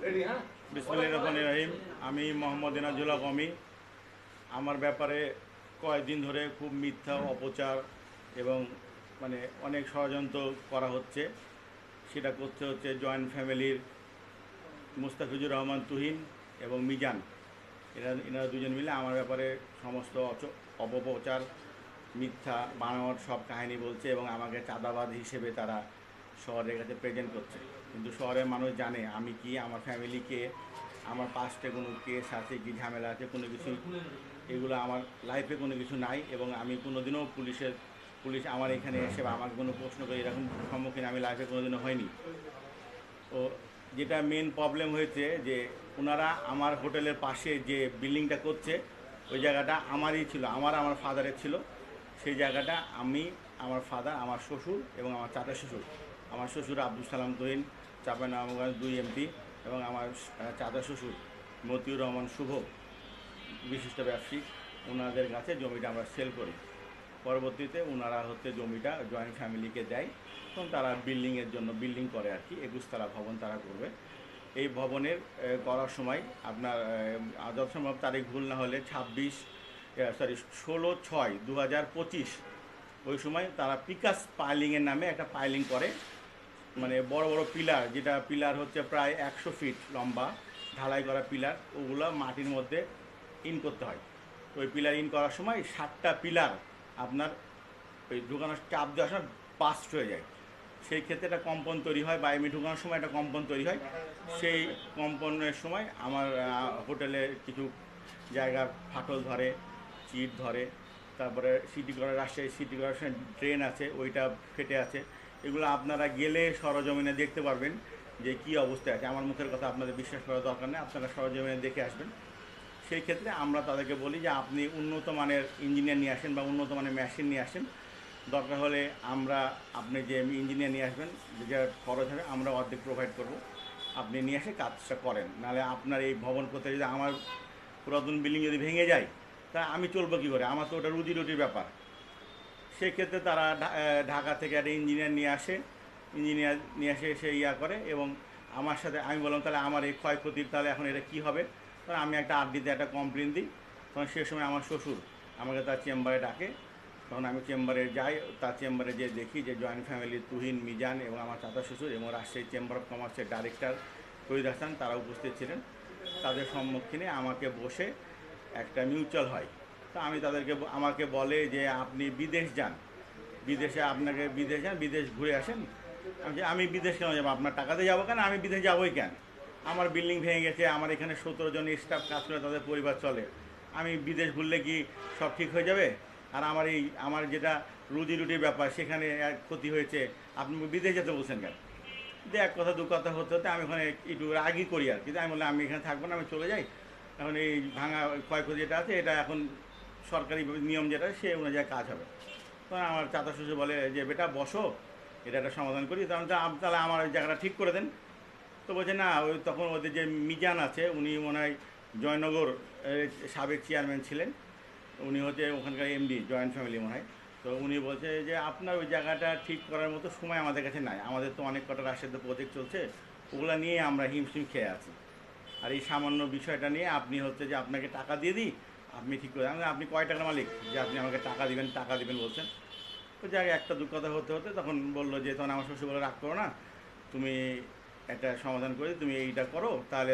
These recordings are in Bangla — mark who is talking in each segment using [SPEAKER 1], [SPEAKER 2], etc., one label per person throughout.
[SPEAKER 1] বিসমিল্লাহির রহমানির রহিম। আমি মোহাম্মদ এনাজুল হক অমি। আমার ব্যাপারে কয়েকদিন ধরে খুব মিথ্যা অপচার এবং মানে অনেক ষড়যন্ত্র করা হচ্ছে। সেটা করতে হচ্ছে জয়েন্ট ফ্যামিলির মুস্তাফিজুর রহমান তুহিন এবং মিজান, এনারা দুজন মিলে আমার ব্যাপারে সমস্ত অপপ্রচার, মিথ্যা বানানোর সব কাহিনী বলছে এবং আমাকে চাঁদাবাদ হিসেবে তারা শহরের কাছে প্রেজেন্ট করছে। কিন্তু শহরের মানুষ জানে আমি কি, আমার ফ্যামিলিকে, আমার পাস্টে কোনো কেস আছে কি, ঝামেলা আছে, কোনো কিছু, এগুলো আমার লাইফে কোনো কিছু নাই। এবং আমি কোনো দিনও পুলিশ আমার এখানে এসে বা আমাকে কোনো প্রশ্ন করে এরকম সম্মুখীন আমি লাইফে কোনো দিনও হয়নি। তো যেটা মেন প্রবলেম হয়েছে যে ওনারা আমার হোটেলের পাশে যে বিল্ডিংটা করছে ওই জায়গাটা আমারই ছিল, আমার ফাদারের ছিল। সেই জায়গাটা আমি, আমার ফাদার, আমার শ্বশুর এবং আমার চাচা শ্বশুর, আমার শ্বশুর আব্দুল সালাম তুহিন চাঁপাইনবাবগঞ্জ 2 এমপি এবং আমার চাচা শ্বশুর মতিউর রহমান শুভ বিশিষ্ট ব্যবসায়িক, ওনাদের কাছে জমিটা আমরা সেল করি। পরবর্তীতে ওনারা জমিটা জয়েন্ট ফ্যামিলিকে দেয় এবং তারা বিল্ডিংয়ের জন্য বিল্ডিং করে আর কি, 21 তলা ভবন তারা করবে। এই ভবনের করার সময় আপনার যথাসম্ভব তারিখ ভুল না হলে 16/6/2025 ওই সময় তারা পিকাস পাইলিংয়ের নামে একটা পাইলিং করে, মানে বড় বড় পিলার, যেটা পিলার হচ্ছে প্রায় 100 ফিট লম্বা ঢালাই করা পিলার, ওগুলো মাটির মধ্যে ইন করতে হয়। তো ওই পিলার ইন করার সময় 7টা পিলার আপনার ওই ঢুকানোর চাপ দেওয়ার সময় বাস্ট হয়ে যায়। সেই ক্ষেত্রে একটা কম্পন তৈরি হয়, বা এমনি ঢুকানোর সময় একটা কম্পন তৈরি হয়। সেই কম্পনের সময় আমার হোটেলে কিছু জায়গা ফাটল ধরে, চিট ধরে, তারপরে রাজশাহী সিটি কর্পোরেশন ড্রেন আছে ওইটা ফেটে আছে। এগুলো আপনারা গেলে সরজমিনে দেখতে পারবেন যে কী অবস্থায় আছে। আমার মুখের কথা আপনাদের বিশ্বাস করার দরকার নেই, আপনারা সরজমিনে দেখে আসবেন। সেই ক্ষেত্রে আমরা তাদেরকে বলি যে আপনি উন্নত মানের ইঞ্জিনিয়ার নিয়ে আসেন বা উন্নত মানের মেশিন নিয়ে আসেন। দরকার হলে আপনি যে ইঞ্জিনিয়ার নিয়ে আসবেন, যেটা খরচ হবে আমরা অর্ধেক প্রোভাইড করব, আপনি নিয়ে এসে কাজটা করেন। নাহলে আপনার এই ভবন করতে যদি আমার পুরাতন বিল্ডিং যদি ভেঙে যায় তা আমি চলবো কী করে? আমার তো ওটা রুজি রুটির ব্যাপার। সেক্ষেত্রে তারা ঢাকা থেকে একটা ইঞ্জিনিয়ার নিয়ে আসে সে করে। এবং আমার সাথে আমি বললাম তাহলে আমার এই ক্ষয়ক্ষতির তাহলে এখন এটা কী হবে? তখন আমি একটা আরডিতে একটা কমপ্লেন দিই। তখন সে সময় আমার শ্বশুর আমাকে তার চেম্বারে ডাকে। তখন আমি চেম্বারে যাই, তার চেম্বারে যেয়ে দেখি যে জয়েন্ট ফ্যামিলির তুহিন, মিজান এবং আমার চাচা শ্বশুর এবং রাজশাহী চেম্বার অফ কমার্সের ডাইরেক্টর ফরিদ হাসান তারা উপস্থিত ছিলেন। তাদের সম্মুখীনে আমাকে বসে একটা মিউচুয়াল হয়। তো আমি আমাকে বলে যে আপনি বিদেশ যান, বিদেশ ঘুরে আসেন। আমি বিদেশ কেন যাবো? আপনার টাকাতে যাবো কেন? আমি বিদেশ যাবোই কেন? আমার বিল্ডিং ভেঙে গেছে, আমার এখানে 17 জন স্টাফ কাজ করে, তাদের পরিবার চলে। আমি বিদেশ ঘুরলে কি সব ঠিক হয়ে যাবে? আর আমার যেটা রুজি রুটির ব্যাপার সেখানে ক্ষতি হয়েছে, আপনি বিদেশ যেতে বলছেন কেন? এক কথা দু কথা হতে হতে আমি ওখানে একটু রাগই করি আর কিন্তু আমি বললাম আমি এখানে থাকবো না, আমি চলে যাই। এখন এই ভাঙা ক্ষয়ক্ষতি যেটা আছে এটা এখন সরকারি নিয়ম যেটা সে অনুযায়ী কাজ হবে। তখন আমার চাচা শ্বশুর বলে যে বেটা বসো, এটা একটা সমাধান করি। তখন তাহলে আমার ওই জায়গাটা ঠিক করে দেন। তো বলছে না, ওই তখন ওদের যে মিজান আছে উনি মনে হয় জয়নগর সাবেক চেয়ারম্যান ছিলেন, উনি ওখানকার এমডি জয়েন্ট ফ্যামিলি মনে হয়। তো উনি বলছে যে আপনার ওই জায়গাটা ঠিক করার মতো সময় আমাদের কাছে নাই, আমাদের তো অনেক কটা রাজশাহীতে প্রজেক্ট চলছে, ওগুলো নিয়ে আমরা হিমশিম খেয়ে আছি। আর এই সামান্য বিষয়টা নিয়ে আপনি যে আপনাকে টাকা দিয়ে দিই, আপনি ঠিক করে আপনি কয় টাকার মালিক যে আপনি আমাকে টাকা দিবেন বলছেন? তো যাই একটা দু কথা হতে হতে তখন বললো যে তখন আমার শ্বশুর বলে রাগ করো না, তুমি একটা সমাধান করে তুমি এইটা করো, তাহলে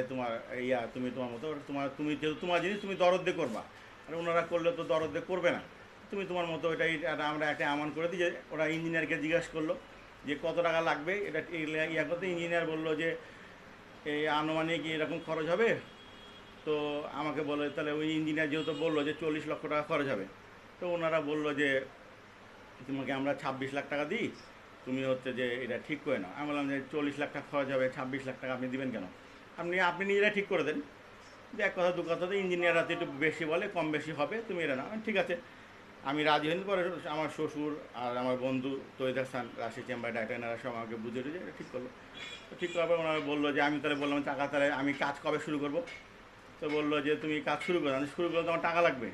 [SPEAKER 1] তুমি তোমার মতো তুমি যেহেতু তোমার জিনিস তুমি দরদে করবা, আর ওনারা করলে তো দরদে করবে না। তুমি তোমার মতো আমরা একটা আমান করে দিই। যে ওরা ইঞ্জিনিয়ারকে জিজ্ঞাসা করলো যে কত টাকা লাগবে এটা করতে। ইঞ্জিনিয়ার বললো যে এই আনুমানিক এরকম খরচ হবে। তো আমাকে বললো তাহলে ওই ইঞ্জিনিয়ার যেহেতু বললো যে 40 লক্ষ টাকা খরচ হবে, তো ওনারা বললো যে তোমাকে আমরা 26 লাখ টাকা দিই, তুমি যে এটা ঠিক করে নাও। আমি বললাম যে 40 লাখ টাকা খরচ হবে, 26 লাখ টাকা আপনি দেবেন কেন? আপনি নিজেরা ঠিক করে দেন। যে এক কথা দু কথাতে ইঞ্জিনিয়াররা তো একটু বেশি বলে, কম বেশি হবে, তুমি এটা নাও। ঠিক আছে, আমি রাজি হইনি। পরে আমার শ্বশুর আর আমার বন্ধু তৈদ হাসান রাশি চেম্বার ডাক্তার, এনারা সব আমাকে বুঝে টুঝে এটা ঠিক করলো। তো ঠিক করার পর ওনারা বললো যে আমি তাহলে বললাম টাকা তাহলে আমি কাজ কবে শুরু করবো? তো বললো যে তুমি কাজ শুরু করো, শুরু করলে তোমার টাকা লাগবে,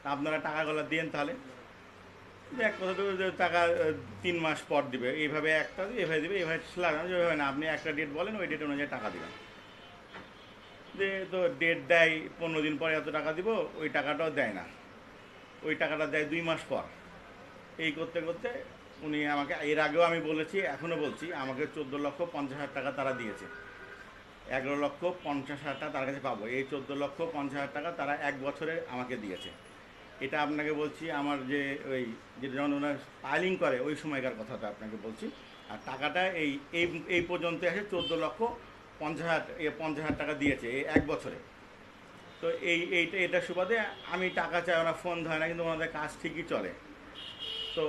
[SPEAKER 1] তা আপনারা টাকাগুলো দেন তাহলে। এক কথা তো টাকা 3 মাস পর দিবে, এইভাবে দিবে, এইভাবে না, আপনি একটা ডেট বলেন, ওই ডেট অনুযায়ী টাকা দেবেন। যে তো ডেট দেয় 15 দিন পরে এত টাকা দিব, ওই টাকাটাও দেয় না, ওই টাকাটা দেয় 2 মাস পর। এই করতে করতে উনি আমাকে, এর আগেও আমি বলেছি এখনও বলছি, আমাকে 14,50,000 টাকা তারা দিয়েছে। 11,50,000 টাকা তার কাছে পাবো, এই 14,50,000 টাকা তারা 1 বছরে আমাকে দিয়েছে। এটা আপনাকে বলছি আমার যে ওই যেটা যখন ওনার ফাইলিং করে ওই সময়কার কথাটা আপনাকে বলছি। আর টাকাটা এই এই এই পর্যন্ত এসে 14,50,000 টাকা দিয়েছে এই 1 বছরে। তো এটা সুবাদে আমি টাকা চাই, ওরা ফোন ধরে না, কিন্তু ওনাদের কাজ ঠিকই চলে। তো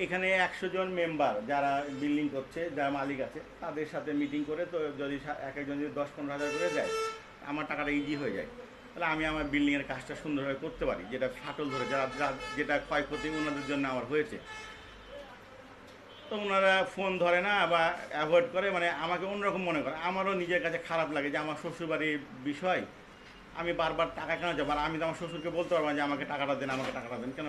[SPEAKER 1] এখানে 100 জন মেম্বার যারা বিল্ডিং করছে, যারা মালিক আছে, তাদের সাথে মিটিং করে, তো যদি এক একজন যদি 10-15 হাজার করে দেয়, আমার টাকাটা ইজি হয়ে যায়। তাহলে আমি আমার বিল্ডিংয়ের কাজটা সুন্দরভাবে করতে পারি, যেটা ফাটল ধরে যেটা ক্ষয়ক্ষতি ওনাদের জন্য আমার হয়েছে। তো ওনারা ফোন ধরে না বা অ্যাভয়েড করে, মানে আমাকে অন্যরকম মনে করে। আমারও নিজের কাছে খারাপ লাগে যে আমার শ্বশুরবাড়ির বিষয়, আমি বারবার টাকা কেন যাবো, আর আমি তো আমার শ্বশুরকে বলতে পারবো না যে আমাকে টাকাটা দেন, আমাকে টাকাটা দেন কেন।